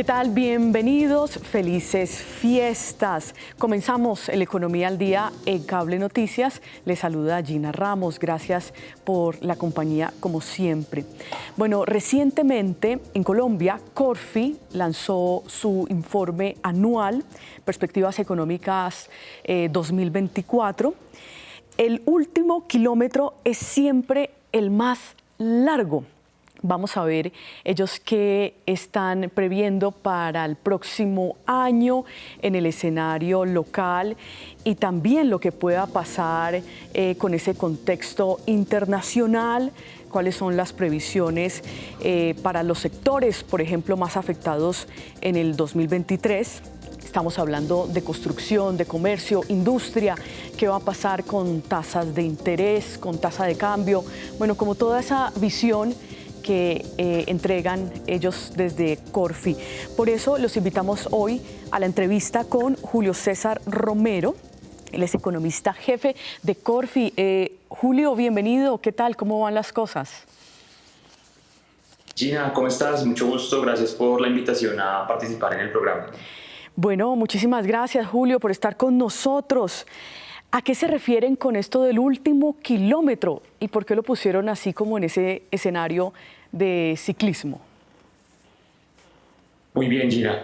¿Qué tal? Bienvenidos, felices fiestas. Comenzamos el Economía al Día en Cable Noticias. Les saluda Gina Ramos, gracias por la compañía como siempre. Bueno, recientemente en Colombia, Corfi lanzó su informe anual, Perspectivas Económicas 2024. El último kilómetro es siempre el más largo. Vamos a ver ellos qué están previendo para el próximo año en el escenario local y también lo que pueda pasar con ese contexto internacional, cuáles son las previsiones para los sectores, por ejemplo, más afectados en el 2023. Estamos hablando de construcción, de comercio, industria, qué va a pasar con tasas de interés, con tasa de cambio, bueno, como toda esa visión que entregan ellos desde Corfi. Por eso los invitamos hoy a la entrevista con Julio César Romero. Él es economista jefe de Corfi. Julio, bienvenido. ¿Qué tal? ¿Cómo van las cosas? Gina, ¿cómo estás? Mucho gusto. Gracias por la invitación a participar en el programa. Bueno, muchísimas gracias, Julio, por estar con nosotros. ¿A qué se refieren con esto del último kilómetro y por qué lo pusieron así como en ese escenario de ciclismo? Muy bien, Gina.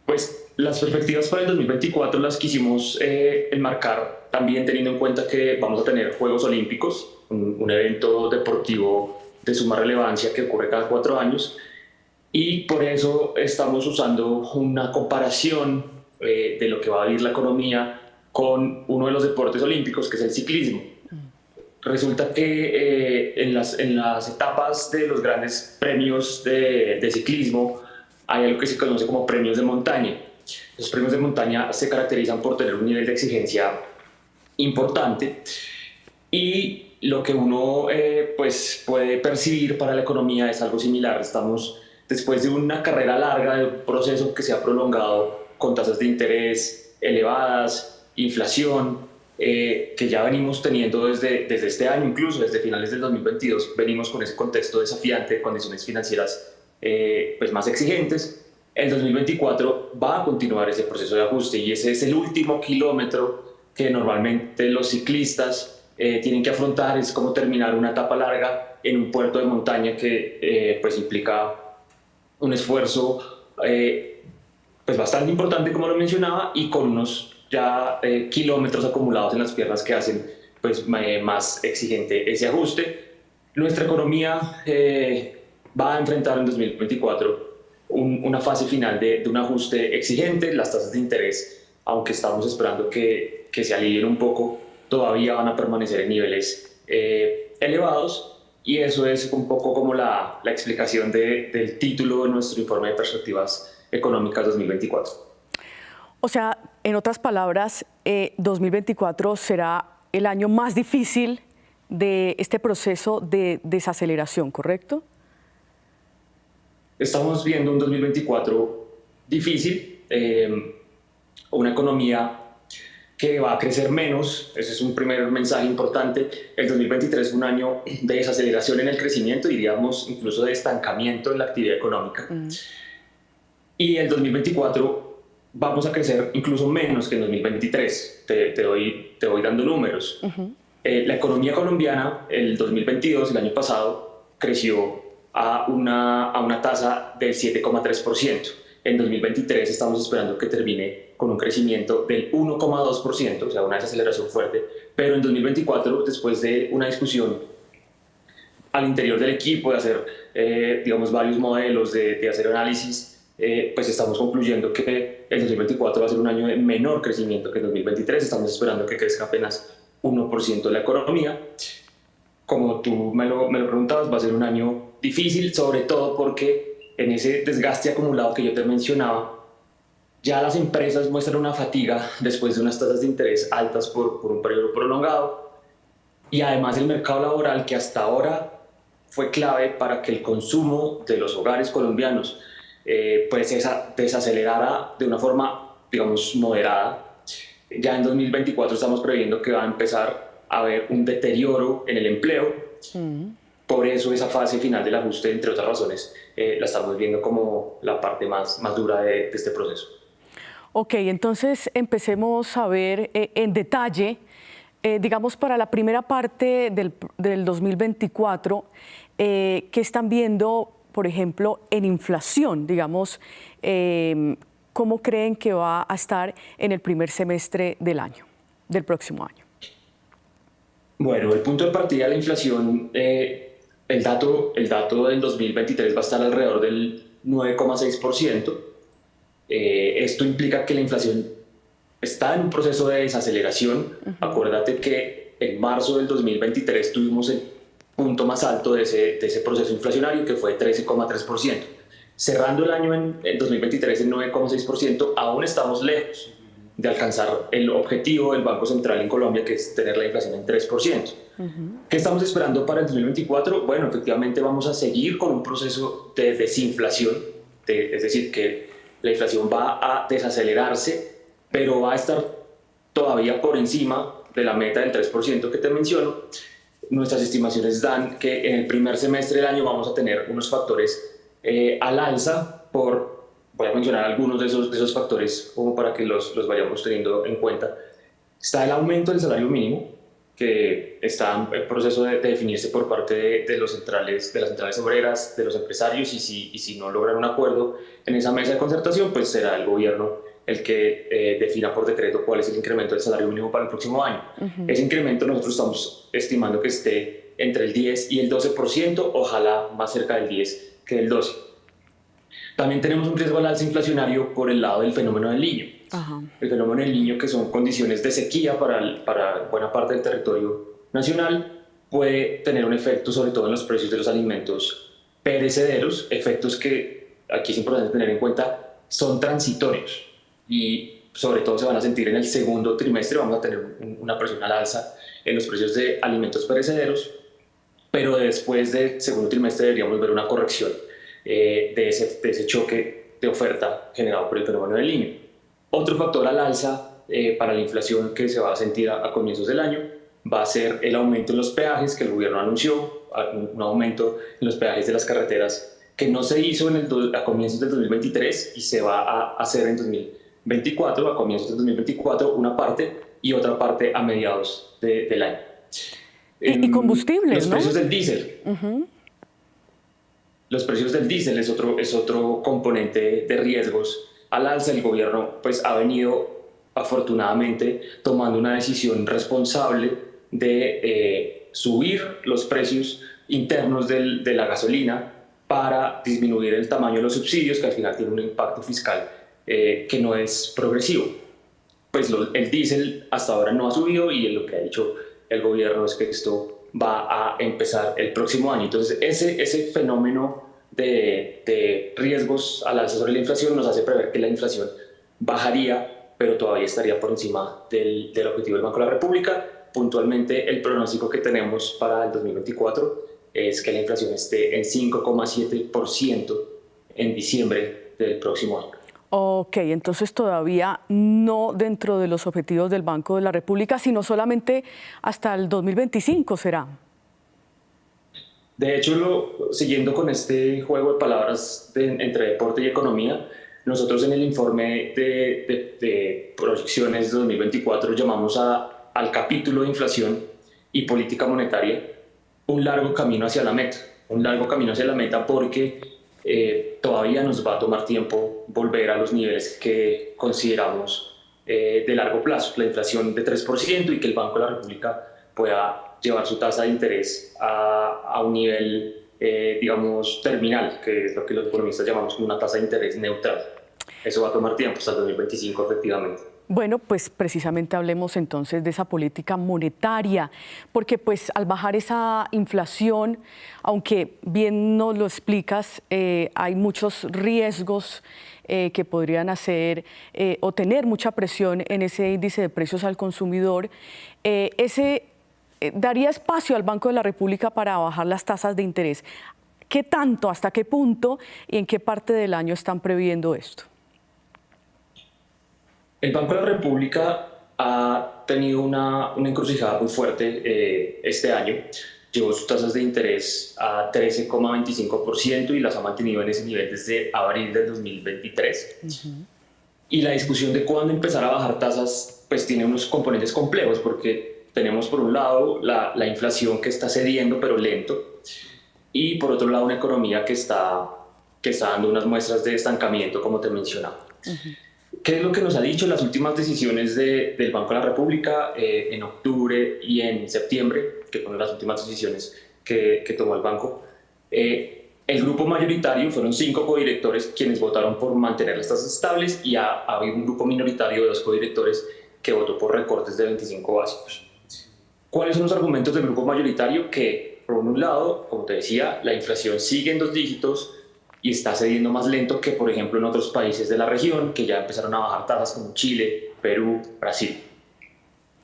Pues las perspectivas para el 2024 las quisimos enmarcar también teniendo en cuenta que vamos a tener Juegos Olímpicos, un evento deportivo de suma relevancia que ocurre cada 4 años, y por eso estamos usando una comparación de lo que va a vivir la economía con uno de los deportes olímpicos, que es el ciclismo. Resulta que en las etapas de los grandes premios de ciclismo hay algo que se conoce como premios de montaña. Los premios de montaña se caracterizan por tener un nivel de exigencia importante y lo que uno pues puede percibir para la economía es algo similar. Estamos después de una carrera larga, de un proceso que se ha prolongado con tasas de interés elevadas, inflación, que ya venimos teniendo desde este año, incluso desde finales del 2022, venimos con ese contexto desafiante de condiciones financieras pues más exigentes. El 2024 va a continuar ese proceso de ajuste y ese es el último kilómetro que normalmente los ciclistas tienen que afrontar. Es como terminar una etapa larga en un puerto de montaña que pues implica un esfuerzo pues bastante importante, como lo mencionaba, y con unos ya kilómetros acumulados en las piernas que hacen pues más exigente ese ajuste. Nuestra economía va a enfrentar en 2024 una fase final de un ajuste exigente. Las tasas de interés, aunque estamos esperando que se alivien un poco, todavía van a permanecer en niveles elevados, y eso es un poco como la explicación del título de nuestro informe de perspectivas económicas 2024. O sea, en otras palabras, 2024 será el año más difícil de este proceso de desaceleración, ¿correcto? Estamos viendo un 2024 difícil, una economía que va a crecer menos. Ese es un primer mensaje importante. El 2023 fue un año de desaceleración en el crecimiento, diríamos incluso de estancamiento en la actividad económica. Y el 2024 vamos a crecer incluso menos que en 2023. Te voy dando números. La economía colombiana, el 2022, el año pasado, creció a una tasa del 7,3%. En 2023 estamos esperando que termine con un crecimiento del 1,2%, o sea, una desaceleración fuerte. Pero en 2024, después de una discusión al interior del equipo, de hacer, digamos, varios modelos, de hacer análisis, pues estamos concluyendo que el 2024 va a ser un año de menor crecimiento que el 2023. Estamos esperando que crezca apenas 1% de la economía. Como tú me lo preguntabas, va a ser un año difícil, sobre todo porque en ese desgaste acumulado que yo te mencionaba, ya las empresas muestran una fatiga después de unas tasas de interés altas por un periodo prolongado, y además el mercado laboral, que hasta ahora fue clave para que el consumo de los hogares colombianos pues desacelerara de una forma, digamos, moderada. Ya en 2024 estamos previendo que va a empezar a haber un deterioro en el empleo, por eso esa fase final del ajuste, entre otras razones, la estamos viendo como la parte más dura de este proceso. Ok, entonces empecemos a ver en detalle, digamos, para la primera parte del 2024, ¿qué están viendo, por ejemplo, en inflación? Digamos, ¿cómo creen que va a estar en el primer semestre del próximo año? Bueno, el punto de partida de la inflación, el dato del 2023 va a estar alrededor del 9,6%. Esto implica que la inflación está en un proceso de desaceleración. Acuérdate que en marzo del 2023 tuvimos el punto más alto de ese proceso inflacionario, que fue 13,3%. Cerrando el año en 2023 en 9,6%, aún estamos lejos de alcanzar el objetivo del Banco Central en Colombia, que es tener la inflación en 3%. ¿Qué estamos esperando para el 2024? Bueno, efectivamente vamos a seguir con un proceso de desinflación, es decir, que la inflación va a desacelerarse, pero va a estar todavía por encima de la meta del 3% que te menciono. Nuestras estimaciones dan que en el primer semestre del año vamos a tener unos factores al alza voy a mencionar algunos de esos factores como para que los vayamos teniendo en cuenta. Está el aumento del salario mínimo, que está en proceso de definirse por parte de las centrales obreras, de los empresarios, y si no logran un acuerdo en esa mesa de concertación, pues será el gobierno el que defina por decreto cuál es el incremento del salario mínimo para el próximo año. Ese incremento nosotros estamos estimando que esté entre el 10 y el 12%, ojalá más cerca del 10 que del 12. También tenemos un riesgo al alza inflacionario por el lado del fenómeno del Niño. El fenómeno del Niño, que son condiciones de sequía para buena parte del territorio nacional, puede tener un efecto sobre todo en los precios de los alimentos perecederos, efectos que aquí es importante tener en cuenta son transitorios y sobre todo se van a sentir en el segundo trimestre. Vamos a tener una presión al alza en los precios de alimentos perecederos, pero después del segundo trimestre deberíamos ver una corrección de ese choque de oferta generado por el fenómeno del Niño. Otro factor al alza para la inflación que se va a sentir a comienzos del año va a ser el aumento en los peajes que el gobierno anunció, un aumento en los peajes de las carreteras que no se hizo a comienzos del 2023 y se va a hacer en 2024, a comienzos del 2024 una parte y otra parte a mediados del año. Y combustibles, los precios del diésel. Los precios del diésel es otro componente de riesgos al alza. El gobierno pues, ha venido afortunadamente tomando una decisión responsable de subir los precios internos de la gasolina para disminuir el tamaño de los subsidios, que al final tiene un impacto fiscal que no es progresivo. Pues el diésel hasta ahora no ha subido y lo que ha dicho el gobierno es que esto va a empezar el próximo año. Entonces ese fenómeno de riesgos al alza sobre la inflación nos hace prever que la inflación bajaría, pero todavía estaría por encima del objetivo del Banco de la República. Puntualmente el pronóstico que tenemos para el 2024 es que la inflación esté en 5,7% en diciembre del próximo año. Ok, entonces todavía no dentro de los objetivos del Banco de la República, sino solamente hasta el 2025, ¿será? De hecho, siguiendo con este juego de palabras entre deporte y economía, nosotros en el informe de proyecciones de 2024 llamamos al capítulo de inflación y política monetaria un largo camino hacia la meta. Un largo camino hacia la meta porque todavía nos va a tomar tiempo volver a los niveles que consideramos de largo plazo, la inflación de 3% y que el Banco de la República pueda llevar su tasa de interés a un nivel, digamos, terminal, que es lo que los economistas llamamos una tasa de interés neutral. Eso va a tomar tiempo, hasta el 2025 efectivamente. Bueno, pues precisamente hablemos entonces de esa política monetaria, porque pues al bajar esa inflación, aunque bien nos lo explicas, hay muchos riesgos que podrían hacer o tener mucha presión en ese índice de precios al consumidor. Daría espacio al Banco de la República para bajar las tasas de interés. ¿Qué tanto, hasta qué punto y en qué parte del año están previendo esto? El Banco de la República ha tenido una encrucijada muy fuerte este año. llevó sus tasas de interés a 13,25% y las ha mantenido en ese nivel desde abril del 2023. Y la discusión de cuándo empezar a bajar tasas pues tiene unos componentes complejos, porque tenemos por un lado la inflación que está cediendo pero lento, y por otro lado una economía que está dando unas muestras de estancamiento, como te mencionaba. ¿Qué es lo que nos ha dicho las últimas decisiones del Banco de la República en octubre y en septiembre, que fueron las últimas decisiones que tomó el banco? El grupo mayoritario fueron 5 codirectores quienes votaron por mantener las tasas estables, y ha habido un grupo minoritario de 2 codirectores que votó por recortes de 25 básicos. ¿Cuáles son los argumentos del grupo mayoritario? Que, por un lado, como te decía, la inflación sigue en 2 dígitos y está cediendo más lento que, por ejemplo, en otros países de la región que ya empezaron a bajar tasas, como Chile, Perú, Brasil.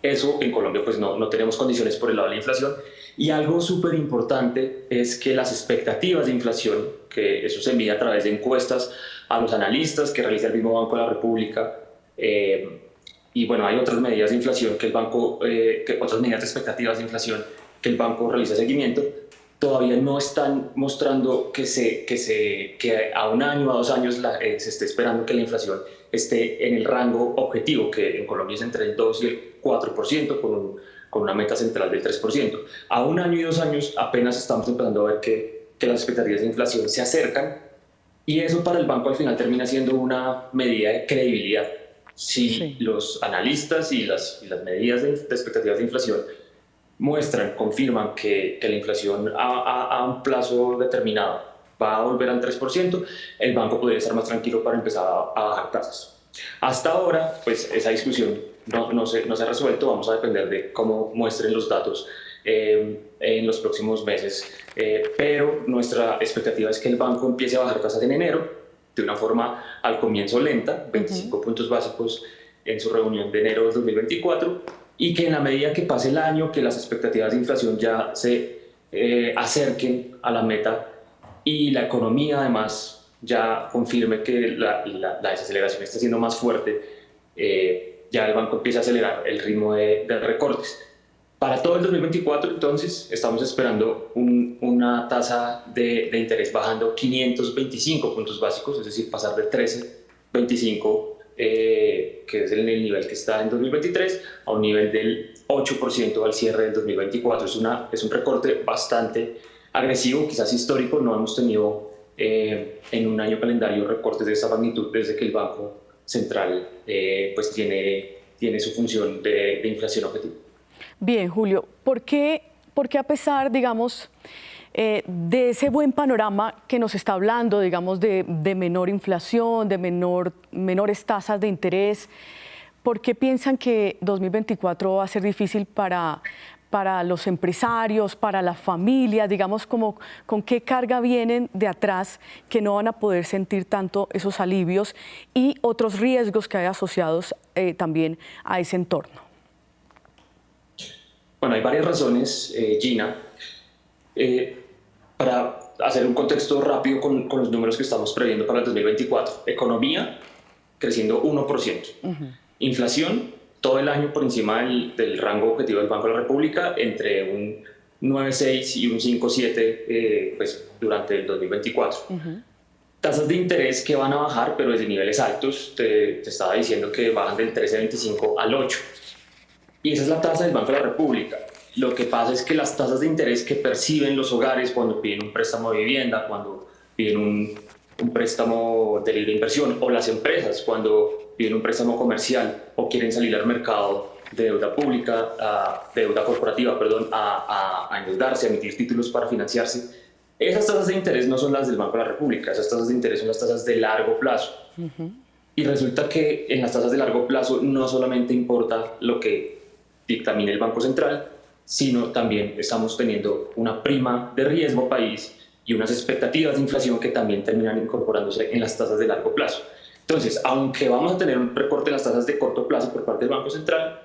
Eso en Colombia pues no tenemos condiciones por el lado de la inflación. Y algo súper importante es que las expectativas de inflación, que eso se mide a través de encuestas a los analistas que realiza el mismo Banco de la República, y bueno, hay otras medidas de inflación que el banco, otras medidas de expectativas de inflación que el banco realiza seguimiento, todavía no están mostrando que a 1 año, a 2 años se esté esperando que la inflación esté en el rango objetivo, que en Colombia es entre el 2 y el 4%, con una meta central del 3%. A 1 año y 2 años apenas estamos empezando a ver que las expectativas de inflación se acercan, y eso para el banco al final termina siendo una medida de credibilidad. Si los analistas y las medidas de expectativas de inflación confirman que la inflación a un plazo determinado va a volver al 3%, el banco podría estar más tranquilo para empezar a bajar tasas. Hasta ahora, pues esa discusión no se ha resuelto. Vamos a depender de cómo muestren los datos en los próximos meses, pero nuestra expectativa es que el banco empiece a bajar tasas en enero, de una forma al comienzo lenta, 25 puntos básicos en su reunión de enero de 2024, y que en la medida que pase el año, que las expectativas de inflación ya se acerquen a la meta y la economía además ya confirme que la desaceleración está siendo más fuerte, ya el banco empieza a acelerar el ritmo de recortes. Para todo el 2024, entonces, estamos esperando una tasa de interés bajando 525 puntos básicos, es decir, pasar de 13,25, que es el nivel que está en 2023, a un nivel del 8% al cierre del 2024. Es un recorte bastante agresivo, quizás histórico. No hemos tenido en un año calendario recortes de esta magnitud desde que el Banco Central pues tiene su función de inflación objetiva. Bien, Julio, ¿por qué a pesar, digamos, de ese buen panorama que nos está hablando, digamos, de menor inflación, de menores tasas de interés, por qué piensan que 2024 va a ser difícil para los empresarios, para las familias, digamos, como con qué carga vienen de atrás que no van a poder sentir tanto esos alivios y otros riesgos que hay asociados también a ese entorno? Bueno, hay varias razones, Gina. Para hacer un contexto rápido con los números que estamos previendo para el 2024. Economía creciendo 1%. Inflación todo el año por encima del rango objetivo del Banco de la República, entre un 9,6 y un 5,7 pues, durante el 2024. Tasas de interés que van a bajar, pero desde niveles altos. Te estaba diciendo que bajan del 13,25 al 8. Y esa es la tasa del Banco de la República. Lo que pasa es que las tasas de interés que perciben los hogares cuando piden un préstamo de vivienda, cuando piden un préstamo de libre inversión, o las empresas cuando piden un préstamo comercial o quieren salir al mercado de deuda pública, de deuda corporativa, a endeudarse, a emitir títulos para financiarse, esas tasas de interés no son las del Banco de la República. Esas tasas de interés son las tasas de largo plazo. Y resulta que en las tasas de largo plazo no solamente importa lo que dictamine el Banco Central, sino también estamos teniendo una prima de riesgo país y unas expectativas de inflación que también terminan incorporándose en las tasas de largo plazo. Entonces, aunque vamos a tener un recorte en las tasas de corto plazo por parte del Banco Central,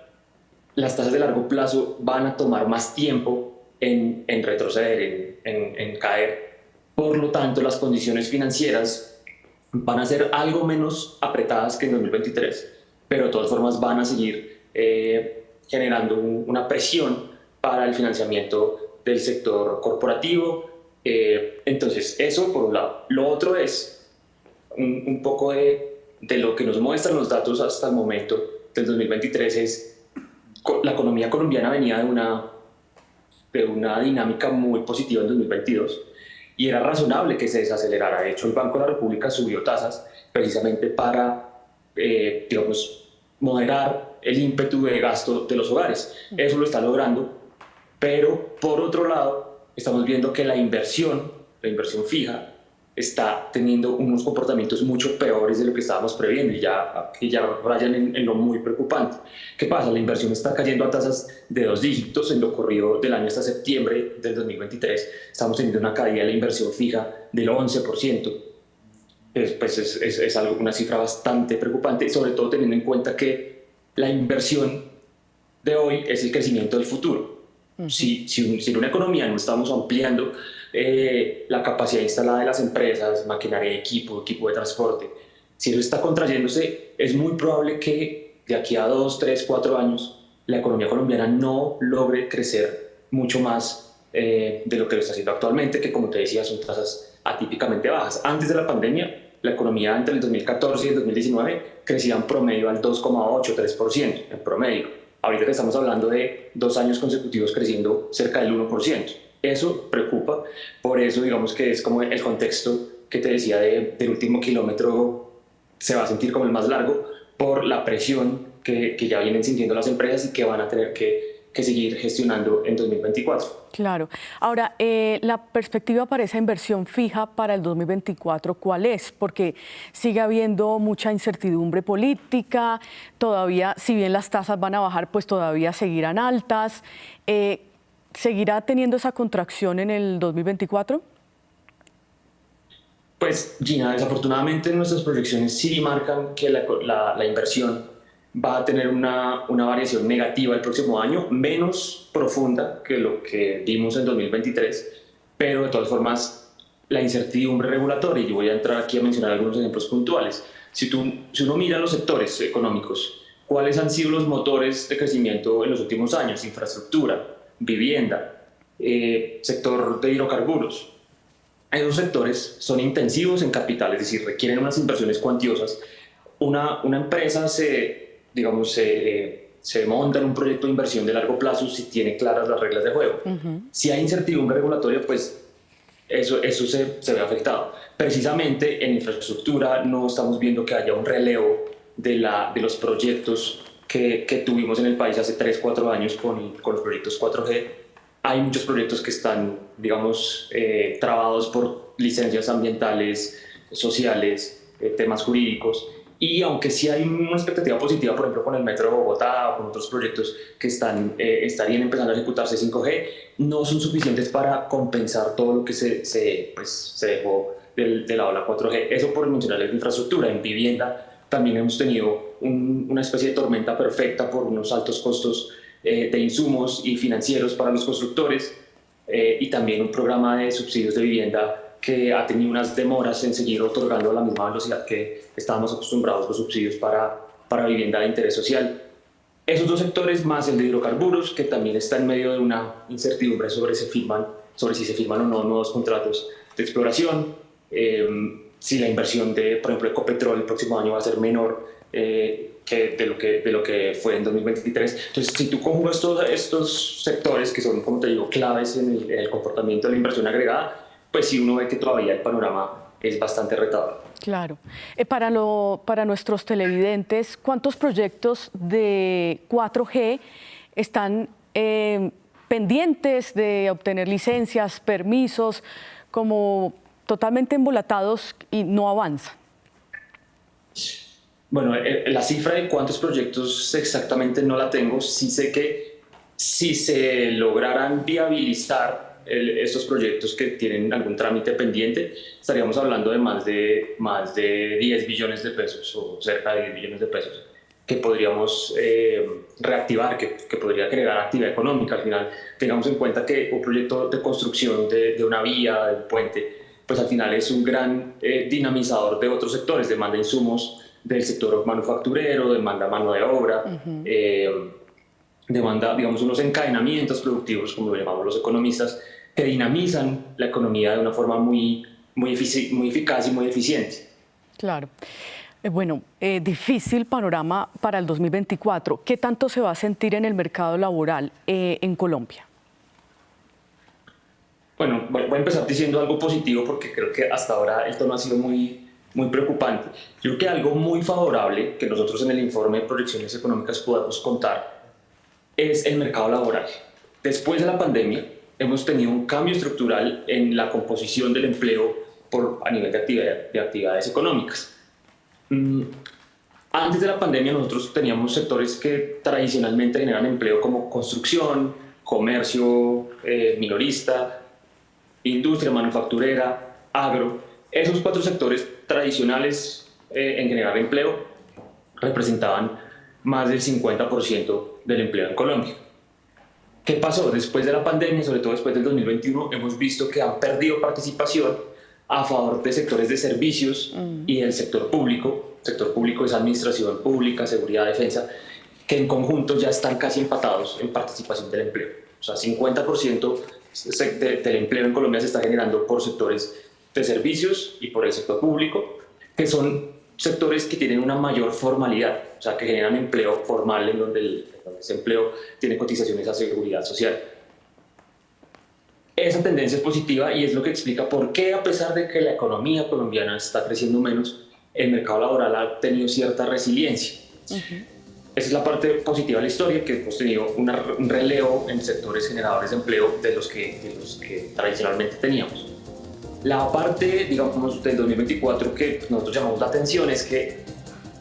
las tasas de largo plazo van a tomar más tiempo en retroceder, en caer. Por lo tanto, las condiciones financieras van a ser algo menos apretadas que en 2023, pero de todas formas van a seguir generando una presión para el financiamiento del sector corporativo. Entonces, eso por un lado. Lo otro es un poco de lo que nos muestran los datos hasta el momento del 2023 es la economía colombiana venía de una dinámica muy positiva en 2022 y era razonable que se desacelerara. De hecho, el Banco de la República subió tasas precisamente para, digamos, moderar el ímpetu de gasto de los hogares. Eso lo está logrando, pero por otro lado, estamos viendo que la inversión fija, está teniendo unos comportamientos mucho peores de lo que estábamos previendo y ya rayan en lo muy preocupante. ¿Qué pasa? La inversión está cayendo a tasas de 2 dígitos en lo corrido del año hasta septiembre del 2023. Estamos teniendo una caída de la inversión fija del 11%. Es algo, una cifra bastante preocupante, sobre todo teniendo en cuenta que la inversión de hoy es el crecimiento del futuro. Si en una economía no estamos ampliando la capacidad instalada de las empresas, maquinaria, equipo de transporte, si eso está contrayéndose, es muy probable que de aquí a 2, 3, 4 años la economía colombiana no logre crecer mucho más de lo que lo está haciendo actualmente, que como te decía son tasas atípicamente bajas. Antes de la pandemia, la economía entre el 2014 y el 2019 crecía en promedio al 2,8, 3% en promedio. Ahorita que estamos hablando de 2 años consecutivos creciendo cerca del 1%. Eso preocupa, por eso digamos que es como el contexto que te decía del último kilómetro se va a sentir como el más largo por la presión que ya vienen sintiendo las empresas y que van a tener que seguir gestionando en 2024. Claro. Ahora, la perspectiva para esa inversión fija para el 2024, ¿cuál es? Porque sigue habiendo mucha incertidumbre política, todavía, si bien las tasas van a bajar, pues todavía seguirán altas. ¿Seguirá teniendo esa contracción en el 2024? Pues, Gina, desafortunadamente nuestras proyecciones sí marcan que la inversión va a tener una variación negativa el próximo año, menos profunda que lo que vimos en 2023, pero de todas formas la incertidumbre regulatoria, y yo voy a entrar aquí a mencionar algunos ejemplos puntuales. Si uno mira los sectores económicos, ¿cuáles han sido los motores de crecimiento en los últimos años? Infraestructura, vivienda, sector de hidrocarburos. Esos sectores son intensivos en capital, es decir, requieren unas inversiones cuantiosas. Una empresa se monta en un proyecto de inversión de largo plazo si tiene claras las reglas de juego. Si hay incertidumbre regulatoria, pues eso se ve afectado. Precisamente en infraestructura no estamos viendo que haya un relevo de los proyectos que tuvimos en el país hace 3, 4 años con los proyectos 4G. Hay muchos proyectos que están, digamos, trabados por licencias ambientales, sociales, temas jurídicos. Y aunque sí hay una expectativa positiva, por ejemplo, con el Metro de Bogotá o con otros proyectos que estarían empezando a ejecutarse 5G, no son suficientes para compensar todo lo que se dejó de la ola 4G. Eso por mencionar la infraestructura. En vivienda también hemos tenido una especie de tormenta perfecta por unos altos costos de insumos y financieros para los constructores y también un programa de subsidios de vivienda que ha tenido unas demoras en seguir otorgando a la misma velocidad que estábamos acostumbrados los subsidios para vivienda de interés social. Esos 2 sectores, más el de hidrocarburos, que también está en medio de una incertidumbre sobre si se firman o no nuevos contratos de exploración, si la inversión de, por ejemplo, Ecopetrol el próximo año va a ser menor que de lo que fue en 2023. Entonces, si tú conjugas todos estos sectores que son, como te digo, claves en el comportamiento de la inversión agregada, pues sí uno ve que todavía el panorama es bastante retador. Claro. Para nuestros televidentes, ¿cuántos proyectos de 4G están pendientes de obtener licencias, permisos, como totalmente embolatados y no avanzan? Bueno, la cifra de cuántos proyectos exactamente no la tengo. Sí sé que si se lograran viabilizar estos proyectos que tienen algún trámite pendiente, estaríamos hablando de más de 10 billones de pesos o cerca de 10 billones de pesos que podríamos reactivar, que podría crear actividad económica. Al final, tengamos en cuenta que un proyecto de construcción de una vía, de un puente, pues al final es un gran dinamizador de otros sectores, demanda insumos del sector manufacturero, demanda mano de obra. demanda, digamos, unos encadenamientos productivos, como lo llamamos los economistas, que dinamizan la economía de una forma muy eficaz y muy eficiente. Claro. Bueno, difícil panorama para el 2024. ¿Qué tanto se va a sentir en el mercado laboral en Colombia? Bueno, voy a empezar diciendo algo positivo porque creo que hasta ahora el tono ha sido muy preocupante. Yo creo que algo muy favorable que nosotros en el informe de proyecciones económicas podemos contar es el mercado laboral. Después de la pandemia hemos tenido un cambio estructural en la composición del empleo a nivel de actividades económicas. Antes de la pandemia nosotros teníamos sectores que tradicionalmente generan empleo como construcción, comercio minorista, industria manufacturera, agro. Esos 4 sectores tradicionales en generar empleo representaban más del 50% del empleo en Colombia. ¿Qué pasó? Después de la pandemia, sobre todo después del 2021, hemos visto que han perdido participación a favor de sectores de servicios y del sector público. El sector público es administración pública, seguridad, defensa, que en conjunto ya están casi empatados en participación del empleo. O sea, 50% del empleo en Colombia se está generando por sectores de servicios y por el sector público, que son sectores que tienen una mayor formalidad, o sea, que generan empleo formal en donde ese empleo tiene cotizaciones a seguridad social. Esa tendencia es positiva y es lo que explica por qué, a pesar de que la economía colombiana está creciendo menos, el mercado laboral ha tenido cierta resiliencia. Esa es la parte positiva de la historia, que hemos tenido un relevo en sectores generadores de empleo de los que tradicionalmente teníamos. La parte, digamos, del 2024 que nosotros llamamos la atención es que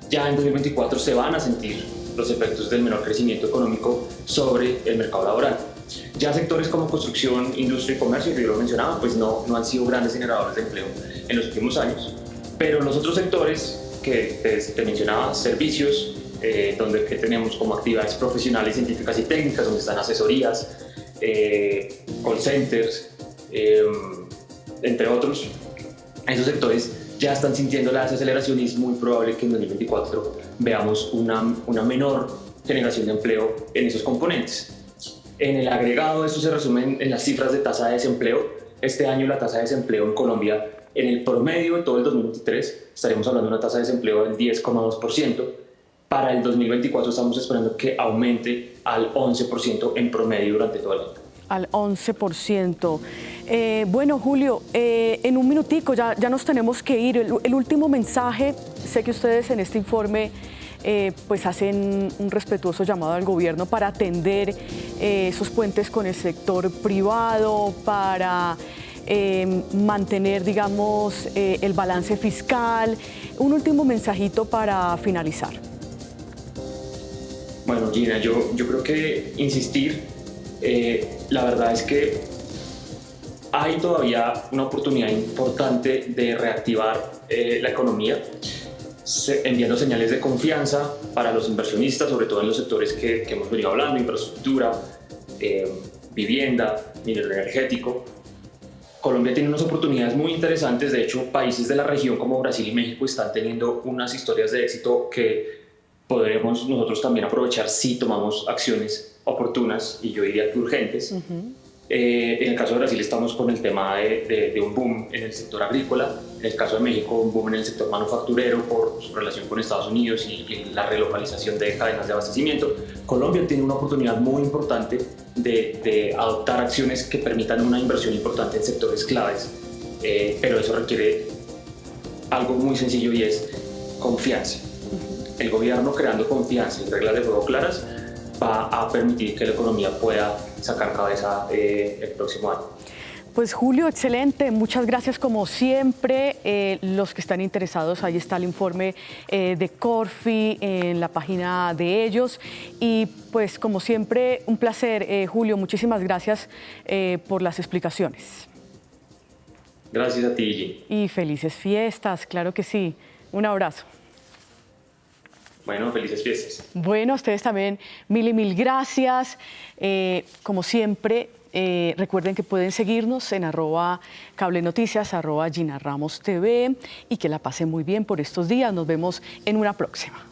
ya en 2024 se van a sentir los efectos del menor crecimiento económico sobre el mercado laboral. Ya sectores como construcción, industria y comercio, que yo lo mencionaba, pues no han sido grandes generadores de empleo en los últimos años. Pero los otros sectores que te mencionaba, servicios, donde que tenemos como actividades profesionales, científicas y técnicas, donde están asesorías, call centers, entre otros, esos sectores ya están sintiendo la desaceleración y es muy probable que en 2024 veamos una menor generación de empleo en esos componentes. En el agregado, esto se resume en las cifras de tasa de desempleo. Este año la tasa de desempleo en Colombia, en el promedio de todo el 2023, estaremos hablando de una tasa de desempleo del 10,2%. Para el 2024 estamos esperando que aumente al 11% en promedio durante todo el año. Al 11%. Bueno, Julio, en un minutico ya nos tenemos que ir. El último mensaje, sé que ustedes en este informe pues hacen un respetuoso llamado al gobierno para atender esos puentes con el sector privado, para mantener, digamos, el balance fiscal. Un último mensajito para finalizar. Bueno, Gina, yo creo que insistir, la verdad es que hay todavía una oportunidad importante de reactivar la economía, enviando señales de confianza para los inversionistas, sobre todo en los sectores que hemos venido hablando: infraestructura, vivienda, minero energético. Colombia tiene unas oportunidades muy interesantes. De hecho, países de la región como Brasil y México están teniendo unas historias de éxito que podremos nosotros también aprovechar si tomamos acciones oportunas y yo diría que urgentes. En el caso de Brasil estamos con el tema de un boom en el sector agrícola. En el caso de México, un boom en el sector manufacturero por su relación con Estados Unidos y la relocalización de cadenas de abastecimiento. Colombia tiene una oportunidad muy importante de adoptar acciones que permitan una inversión importante en sectores claves, pero eso requiere algo muy sencillo y es confianza. El gobierno, creando confianza y reglas de juego claras, va a permitir que la economía pueda sacar cabeza el próximo año. Pues Julio, excelente, muchas gracias como siempre. Los que están interesados, ahí está el informe de Corfi en la página de ellos. Y pues como siempre, un placer, Julio, muchísimas gracias por las explicaciones. Gracias a ti, Gigi. Y felices fiestas, claro que sí. Un abrazo. Bueno, felices fiestas. Bueno, a ustedes también mil gracias. Como siempre, recuerden que pueden seguirnos en @cablenoticias, @GinaRamosTV y que la pasen muy bien por estos días. Nos vemos en una próxima.